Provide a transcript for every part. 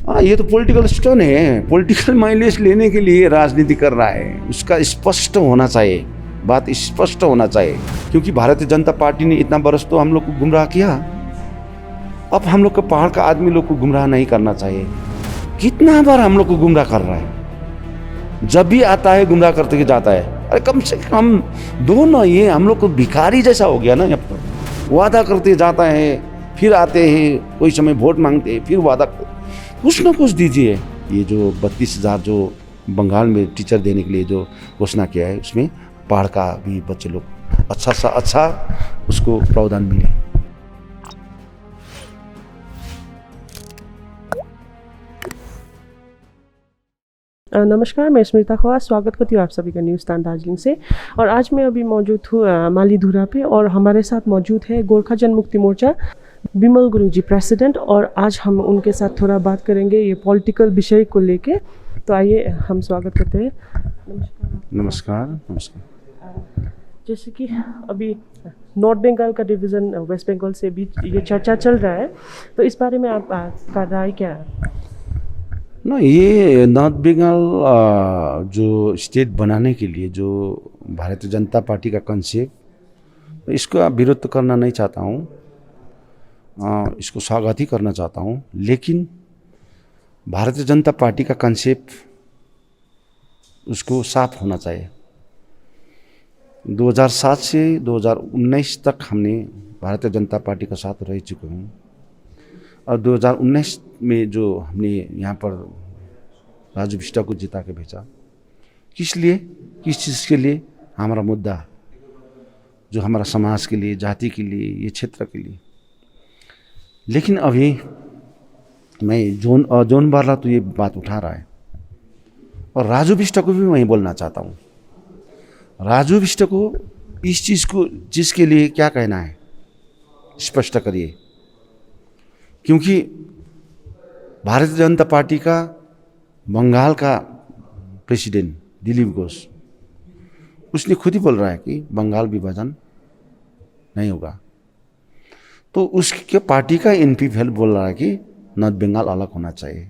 हाँ, ये तो पॉलिटिकल स्टन है, पॉलिटिकल माइलेज लेने के लिए राजनीति कर रहा है। उसका स्पष्ट होना चाहिए, बात स्पष्ट होना चाहिए, क्योंकि भारतीय जनता पार्टी ने इतना बरस तो हम लोग को गुमराह किया। अब हम लोग को पहाड़ का आदमी लोग को गुमराह नहीं करना चाहिए। कितना बार हम लोग को गुमराह कर रहा है, जब भी आता है गुमराह करते जाता है। अरे कम से कम दोनों ये हम लोग को भिखारी जैसा हो गया ना। अब तो वादा करते जाता है, फिर आते हैं, कोई समय वोट मांगते हैं, फिर वादा कुछ ना कुछ दीजिए। ये जो 32,000 जो बंगाल में टीचर देने के लिए जो घोषणा किया है, उसमें पहाड़ का भी बच्चे लोग अच्छा सा अच्छा उसको प्रावधान मिले। नमस्कार, मैं स्मृता खवा स्वागत करती हूँ आप सभी का न्यूज़ स्टैंड दार्जिलिंग से। और आज मैं अभी मौजूद हूँ मालीधुरा पे, और हमारे साथ मौजूद है गोरखा जनमुक्ति मोर्चा बिमल गुरुङ जी प्रेसिडेंट। और आज हम उनके साथ थोड़ा बात करेंगे ये पॉलिटिकल विषय को लेके। तो आइए हम स्वागत करते हैं। नमस्कार। नमस्कार। जैसे कि अभी नॉर्थ बंगाल का डिवीज़न वेस्ट बंगाल से भी ये चर्चा चल रहा है, तो इस बारे में आपका राय क्या है? ना, ये नॉर्थ बंगाल जो स्टेट बनाने के लिए जो भारतीय जनता पार्टी का कंसेप्ट, इसका विरोध तो करना नहीं चाहता हूँ, इसको स्वागत ही करना चाहता हूँ। लेकिन भारतीय जनता पार्टी का कंसेप्ट उसको साफ होना चाहिए। 2007 से 2019 तक हमने भारतीय जनता पार्टी का साथ रह चुके हूँ, और 2019 में जो हमने यहाँ पर राजू बिष्ट को जिता के भेजा, किस लिए, किस चीज़ के लिए? हमारा मुद्दा जो हमारा समाज के लिए, जाति के लिए, ये क्षेत्र के लिए। लेकिन अभी मैं जोन बारला तो ये बात उठा रहा है, और राजू बिष्ट को भी मैं बोलना चाहता हूँ। राजू बिष्ट को इस चीज़ को जिसके लिए क्या कहना है स्पष्ट करिए, क्योंकि भारतीय जनता पार्टी का बंगाल का प्रेसिडेंट दिलीप घोष, उसने खुद ही बोल रहा है कि बंगाल विभाजन नहीं होगा। तो उसके पार्टी का एनपी बोल रहा है कि नॉर्थ बंगाल अलग होना चाहिए।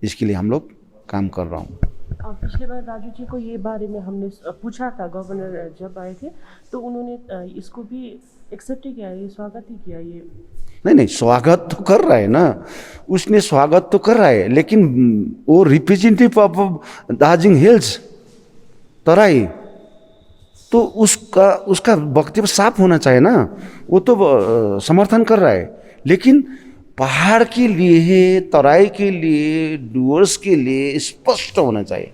इसके लिए हम लोग काम कर रहा हूँ। पिछले बार राजू जी को ये बारे में हमने पूछा था, गवर्नर जब आए थे, तो उन्होंने इसको भी एक्सेप्ट ही किया, ये स्वागत ही किया। ये नहीं, स्वागत तो कर रहा है ना, उसने स्वागत तो कर रहा है, लेकिन वो रिप्रेजेंटेटिव ऑफ दार्जिलिंग हिल्स तराई, तो उसका वक्तव्य साफ होना चाहिए ना। वो तो समर्थन कर रहा है, लेकिन पहाड़ के लिए, तराई के लिए, डूअर्स के लिए स्पष्ट होना चाहिए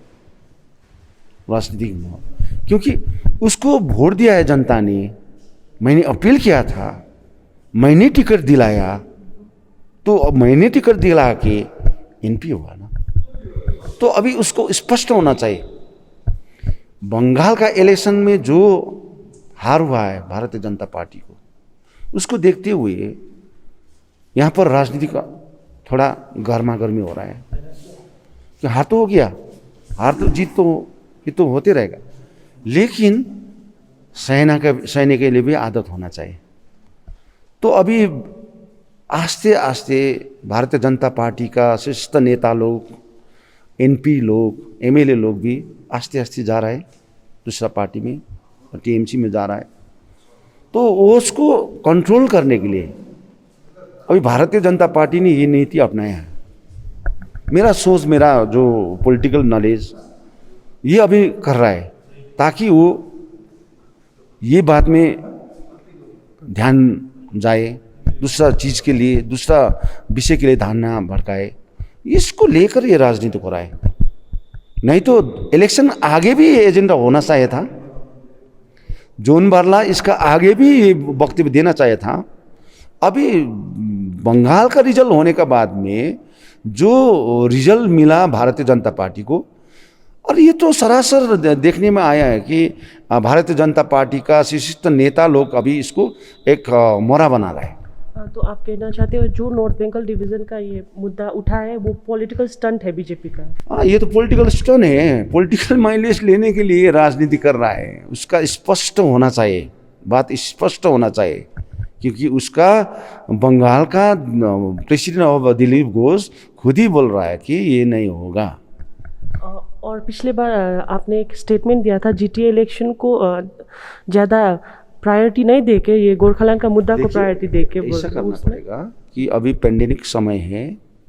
राजनीतिक में, क्योंकि उसको वोट दिया है जनता ने। मैंने अपील किया था, मैंने टिकट दिलाया, तो अब मैंने टिकट दिला के एमपी हुआ ना, तो अभी उसको स्पष्ट होना चाहिए। बंगाल का इलेक्शन में जो हार हुआ है भारतीय जनता पार्टी को, उसको देखते हुए यहाँ पर राजनीति का थोड़ा गर्मा गर्मी हो रहा है कि हार तो हो गया, हार तो जीत तो ये तो होते रहेगा, लेकिन सैनिक के लिए भी आदत होना चाहिए। तो अभी आस्ते आस्ते भारतीय जनता पार्टी का शीर्ष नेता लोग, एनपी लोग, एमएलए लोग भी आस्ते आस्ते जा रहा है दूसरा पार्टी में, टीएमसी में जा रहा है। तो उसको कंट्रोल करने के लिए अभी भारतीय जनता पार्टी ने ये नीति अपनाया है। मेरा सोच, मेरा जो पॉलिटिकल नॉलेज ये अभी कर रहा है, ताकि वो ये बात में ध्यान जाए, दूसरा चीज़ के लिए, दूसरा विषय के लिए ध्यान ना भड़काए। इसको लेकर ये राजनीति हो रहा है। नहीं तो इलेक्शन आगे भी एजेंडा होना चाहिए था। जोन बारला इसका आगे भी वक्तव्य देना चाहिए था। अभी बंगाल का रिजल्ट होने के बाद में जो रिजल्ट मिला भारतीय जनता पार्टी को, और ये तो सरासर देखने में आया है कि भारतीय जनता पार्टी का शीर्ष नेता लोग अभी इसको एक मोहरा बना रहा है। तो आप कहना चाहते हो जो नॉर्थ बंगाल डिवीज़न का ये मुद्दा उठा है वो पॉलिटिकल स्टंट है बीजेपी का? हाँ, ये तो पॉलिटिकल स्टंट है, पॉलिटिकल माइलेज लेने के लिए राजनीति कर रहा है। उसका स्पष्ट होना चाहिए, बात स्पष्ट होना चाहिए, क्योंकि उसका बंगाल का प्रेसिडेंट ऑफ दिलीप घोष खुद ही बोल रहा है कि ये नहीं होगा। और पिछले बार आपने एक स्टेटमेंट दिया था जीटीए इलेक्शन को ज़्यादा प्रायोरिटी नहीं देके ये गोरखालैंड का मुद्दा को प्रायोरिटी देके ऐसा करना पड़ेगा कि अभी पेंडेमिक समय है,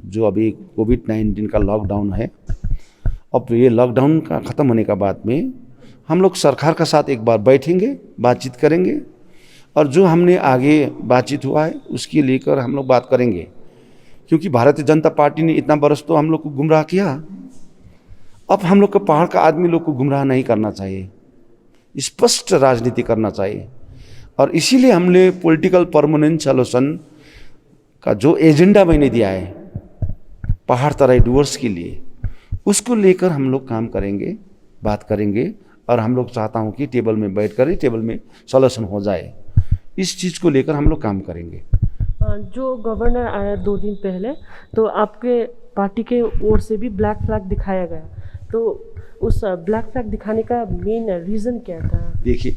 जो अभी कोविड-19 का लॉकडाउन है। अब ये लॉकडाउन का ख़त्म होने का बाद में हम लोग सरकार का साथ एक बार बैठेंगे, बातचीत करेंगे, और जो हमने आगे बातचीत हुआ है उसके लेकर हम लोग बात करेंगे। क्योंकि भारतीय जनता पार्टी ने इतना बरस तो हम लोग को गुमराह किया, अब हम लोग को पहाड़ का आदमी लोग को गुमराह नहीं करना चाहिए, स्पष्ट राजनीति करना चाहिए। और इसीलिए हमने पॉलिटिकल परमानेंट सॉल्यूशन का जो एजेंडा मैंने दिया है पहाड़ तराई डूअर्स के लिए, उसको लेकर हम लोग काम करेंगे, बात करेंगे, और हम लोग चाहता हूँ कि टेबल में बैठ कर टेबल में सॉल्यूशन हो जाए। इस चीज़ को लेकर हम लोग काम करेंगे। जो गवर्नर आया 2 दिन पहले, तो आपके पार्टी के ओर से भी ब्लैक फ्लैग दिखाया गया, तो उस ब्लैक फ्लैग दिखाने का मेन रीज़न क्या था? देखिए,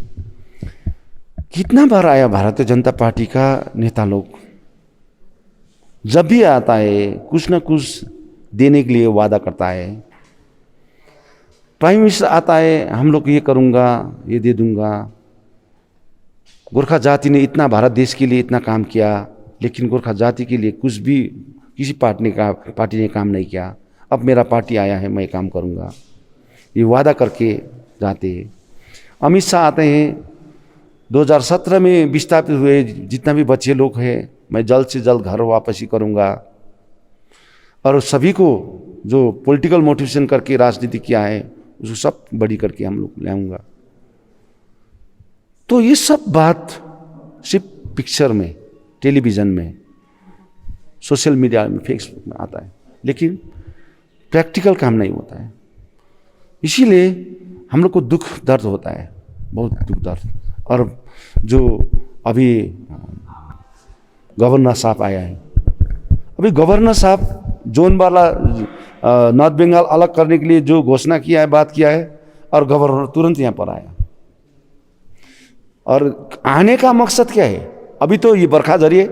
कितना बार आया भारतीय जनता पार्टी का नेता लोग, जब भी आता है कुछ ना कुछ देने के लिए वादा करता है। प्राइम मिनिस्टर आता है, हम लोग ये करूँगा, ये दे दूँगा। गोरखा जाति ने इतना भारत देश के लिए इतना काम किया, लेकिन गोरखा जाति के लिए कुछ भी किसी पार्टी ने काम नहीं किया। अब मेरा पार्टी आया है, मैं काम करूँगा, ये वादा करके जाते हैं। अमित शाह आते हैं, 2017 में विस्थापित हुए जितना भी बच्चे लोग हैं, मैं जल्द से जल्द घर वापसी करूँगा, और सभी को जो पॉलिटिकल मोटिवेशन करके राजनीति किया है उसको सब बड़ी करके हम लोग लाऊंगा। तो ये सब बात सिर्फ पिक्चर में, टेलीविज़न में, सोशल मीडिया में, फेसबुक में आता है, लेकिन प्रैक्टिकल काम नहीं होता है। इसीलिए हम लोग को दुख दर्द होता है, बहुत दुख दर्द। और जो अभी गवर्नर साहब आया है, अभी गवर्नर साहब जोन वाला नॉर्थ बंगाल अलग करने के लिए जो घोषणा किया है, बात किया है, और गवर्नर तुरंत यहाँ पर आया। और आने का मकसद क्या है? अभी तो ये बरखा झरी है,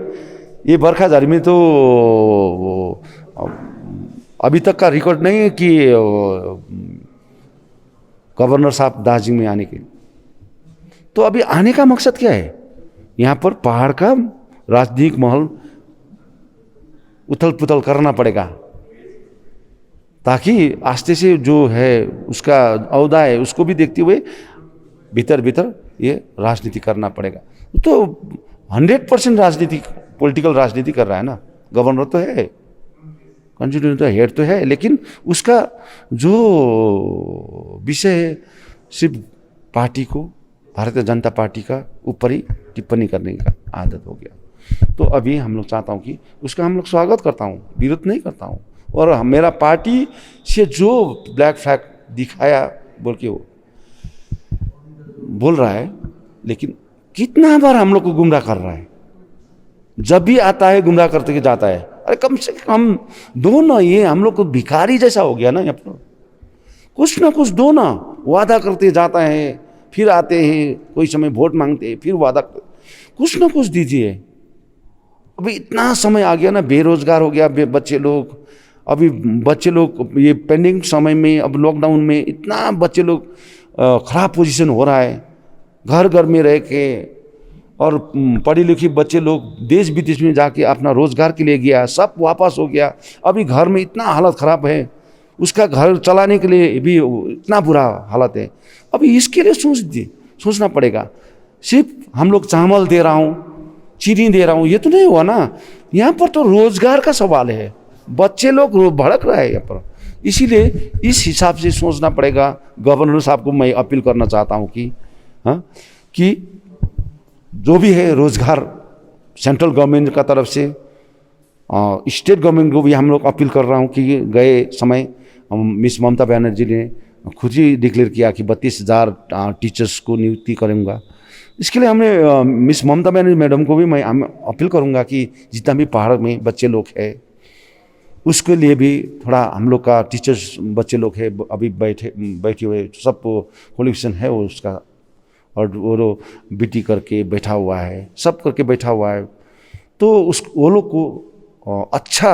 ये बरखा झरी में तो अभी तक का रिकॉर्ड नहीं है कि गवर्नर साहब दार्जिलिंग में आने के। तो अभी आने का मकसद क्या है? यहाँ पर पहाड़ का राजनीतिक माहौल उथल पुथल करना पड़ेगा, ताकि आस्ते से जो है उसका औदा है उसको भी देखते हुए भीतर भीतर ये राजनीति करना पड़ेगा। तो 100% राजनीति, पॉलिटिकल राजनीति कर रहा है ना। गवर्नर तो है, कॉन्स्टिट्यूशन तो हेड तो है, लेकिन उसका जो विषय है सिर्फ पार्टी को, भारतीय जनता पार्टी का ऊपर ही टिप्पणी करने का आदत हो गया। तो अभी हम लोग चाहता हूँ कि उसका हम लोग स्वागत करता हूँ, विरोध नहीं करता हूँ। और मेरा पार्टी से जो ब्लैक फ्लैग दिखाया बोल के वो बोल रहा है, लेकिन कितना बार हम लोग को गुमराह कर रहा है। जब भी आता है गुमराह करते के जाता है। अरे कम से कम दो ना, ये हम लोग को भिखारी जैसा हो गया ना। यहाँ पर कुछ ना कुछ दो ना, वादा करते जाता है, फिर आते हैं, कोई समय वोट मांगते हैं, फिर वादा, कुछ ना कुछ दीजिए। अभी इतना समय आ गया ना, बेरोजगार हो गया बच्चे लोग। अभी बच्चे लोग ये पेंडिंग समय में, अब लॉकडाउन में इतना बच्चे लोग खराब पोजीशन हो रहा है, घर घर में रह के। और पढ़े लिखे बच्चे लोग देश विदेश में जाके अपना रोजगार के लिए गया, सब वापस हो गया। अभी घर में इतना हालत ख़राब है, उसका घर चलाने के लिए भी इतना बुरा हालत है। अभी इसके लिए सोचना पड़ेगा। सिर्फ हम लोग चावल दे रहा हूँ, चीनी दे रहा हूँ, ये तो नहीं हुआ ना। यहाँ पर तो रोजगार का सवाल है, बच्चे लोग भड़क रहा है यहाँ पर। इसीलिए इस हिसाब से सोचना पड़ेगा। गवर्नर साहब को मैं अपील करना चाहता हूँ कि कि जो भी है रोजगार सेंट्रल गवर्नमेंट का तरफ से, स्टेट गवर्नमेंट को भी हम लोग अपील कर रहा हूँ कि गए समय मिस ममता बनर्जी ने खुद ही डिक्लेयर किया कि 32,000 टीचर्स को नियुक्ति करूँगा। इसके लिए हमने मिस ममता बनर्जी मैडम को भी मैं अपील करूँगा कि जितना भी पहाड़ में बच्चे लोग हैं उसके लिए भी थोड़ा हम लोग का टीचर्स बच्चे लोग हैं अभी बैठे हुए सब क्वालिफिकेशन है वो उसका, और वो बीटी करके बैठा हुआ है, सब करके बैठा हुआ है। तो वो लोग को अच्छा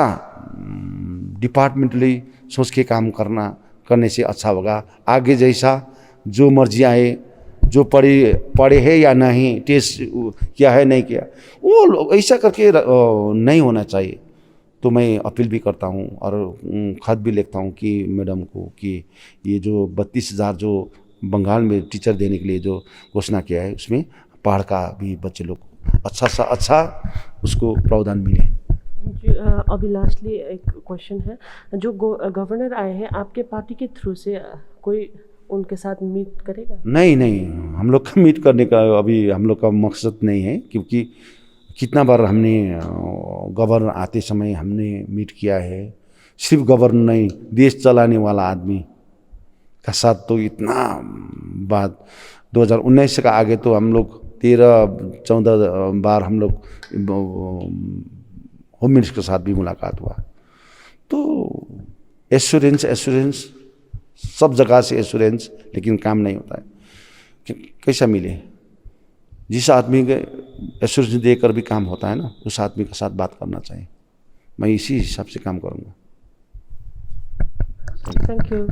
डिपार्टमेंटली सोच के काम करने से अच्छा होगा। आगे जैसा जो मर्जी आए, जो पढ़े है या नहीं, टेस्ट किया है नहीं किया, वो ऐसा करके नहीं होना चाहिए। तो मैं अपील भी करता हूँ और खत भी लिखता हूँ कि मैडम को कि ये जो 32,000 जो बंगाल में टीचर देने के लिए जो घोषणा किया है, उसमें पहाड़ का भी बच्चे लोग अच्छा उसको प्रावधान मिले। जी, अभी लास्टली एक क्वेश्चन है, जो गवर्नर आए हैं आपके पार्टी के थ्रू से, कोई उनके साथ मीट करेगा? नहीं, हम लोग का मीट करने का अभी हम लोग का मकसद नहीं है, क्योंकि कितना बार हमने गवर्नर आते समय हमने मीट किया है। सिर्फ गवर्नर नहीं, देश चलाने वाला आदमी का साथ तो इतना बात 2019 का आगे तो हम लोग 13-14 बार हम लोग होम मिनिस्टर के साथ भी मुलाकात हुआ। तो एश्योरेंस सब जगह से एश्योरेंस, लेकिन काम नहीं होता है। कैसा मिले? जिस आदमी के एश्योरेंस देकर भी काम होता है ना, उस आदमी के साथ बात करना चाहिए। मैं इसी हिसाब से काम करूँगा। Thank you.